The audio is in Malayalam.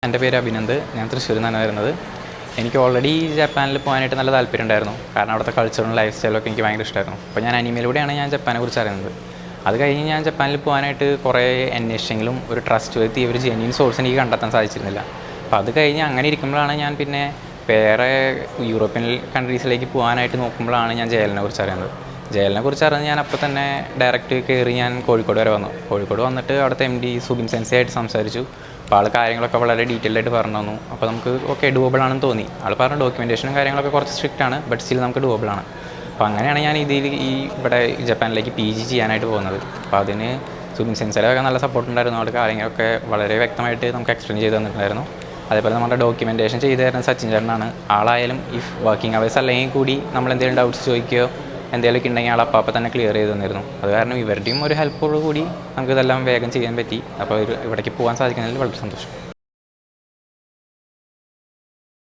എൻ്റെ പേര് അഭിനന്ദ്. ഞാൻ തൃശ്ശൂരിൽ നിന്നാണ് വരുന്നത്. എനിക്ക് ഓൾറെഡി ജപ്പാനിൽ പോകാനായിട്ട് നല്ല താല്പര്യം ഉണ്ടായിരുന്നു. കാരണം അവിടുത്തെ കൾച്ചറും ലൈഫ് സ്റ്റൈലൊക്കെ എനിക്ക് ഭയങ്കര ഇഷ്ടമായിരുന്നു. അപ്പോൾ ഞാൻ അനിമയിലൂടെയാണ് ഞാൻ ജപ്പാനെ കുറിച്ച് അറിയുന്നത്. അത് കഴിഞ്ഞ് ഞാൻ ജപ്പാനിൽ പോകാനായിട്ട് കുറേ അന്വേഷിച്ചെങ്കിലും ഒരു ട്രസ്റ്റ് വർത്തി ഒരു ജെന്യൂൻ സോഴ്സ് എനിക്ക് കണ്ടെത്താൻ സാധിച്ചിരുന്നില്ല. അപ്പോൾ അത് കഴിഞ്ഞ് അങ്ങനെ ഇരിക്കുമ്പോഴാണ് ഞാൻ പിന്നെ വേറെ യൂറോപ്യൻ കൺട്രീസിലേക്ക് പോകാനായിട്ട് നോക്കുമ്പോഴാണ് ഞാൻ ജയലിനെ കുറിച്ച് അറിയുന്നത്. ജയലിനെ കുറിച്ച് അറിഞ്ഞ് ഞാൻ അപ്പോൾ തന്നെ ഡയറക്റ്റ് കയറി ഞാൻ കോഴിക്കോട് വരെ വന്നു. കോഴിക്കോട് വന്നിട്ട് അവിടുത്തെ MD സുബിൻ സെൻസി ആയിട്ട് സംസാരിച്ചു. അപ്പോൾ ആൾ കാര്യങ്ങളൊക്കെ വളരെ ഡീറ്റെയിൽ ആയിട്ട് പറഞ്ഞു തന്നു. അപ്പോൾ നമുക്ക് ഓക്കെ ഡൂവബിൾ ആണെന്ന് തോന്നി. ആൾ പറഞ്ഞ ഡോക്യുമെൻറ്റേഷനും കാര്യങ്ങളൊക്കെ കുറച്ച് സ്ട്രിക്റ്റ് ആണ്, ബട്ട് സ്റ്റിൽ നമുക്ക് ഡൂവബിൾ ആണ്. അപ്പോൾ അങ്ങനെയാണ് ഞാൻ ഇവിടെ ജപ്പാനിലേക്ക് PG ചെയ്യാനായിട്ട് പോകുന്നത്. അപ്പോൾ അതിന് സുബിൻ സെൻസിലൊക്കെ നല്ല സപ്പോർട്ട് ഉണ്ടായിരുന്നു. ആൾ കാര്യങ്ങളൊക്കെ വളരെ വ്യക്തമായിട്ട് നമുക്ക് എക്സ്പ്ലെയിൻ ചെയ്ത് തന്നിട്ടുണ്ടായിരുന്നു. അതേപോലെ നമ്മുടെ ഡോക്യുമെൻറ്റേഷൻ ചെയ്തു തരുന്ന സച്ചിൻ ചേട്ടനാണ്. ആളായാലും ഇഫ് വർക്കിംഗ് അവേഴ്സ് അല്ലെങ്കിൽ കൂടി നമ്മൾ എന്തെങ്കിലും ഡൗട്ട്സ് ചോദിക്കുകയോ എന്തെങ്കിലുമൊക്കെ ഉണ്ടെങ്കിൽ ആൾ അപ്പോൾ തന്നെ ക്ലിയർ ചെയ്ത് തന്നിരുന്നു. അത് കാരണം ഇവരുടെയും ഒരു ഹെൽപ്പോട് കൂടി നമുക്കിതെല്ലാം വേഗം ചെയ്യാൻ പറ്റി. അപ്പോൾ ഇവിടേക്ക് പോകാൻ സാധിക്കുന്നതിൽ വളരെ സന്തോഷം.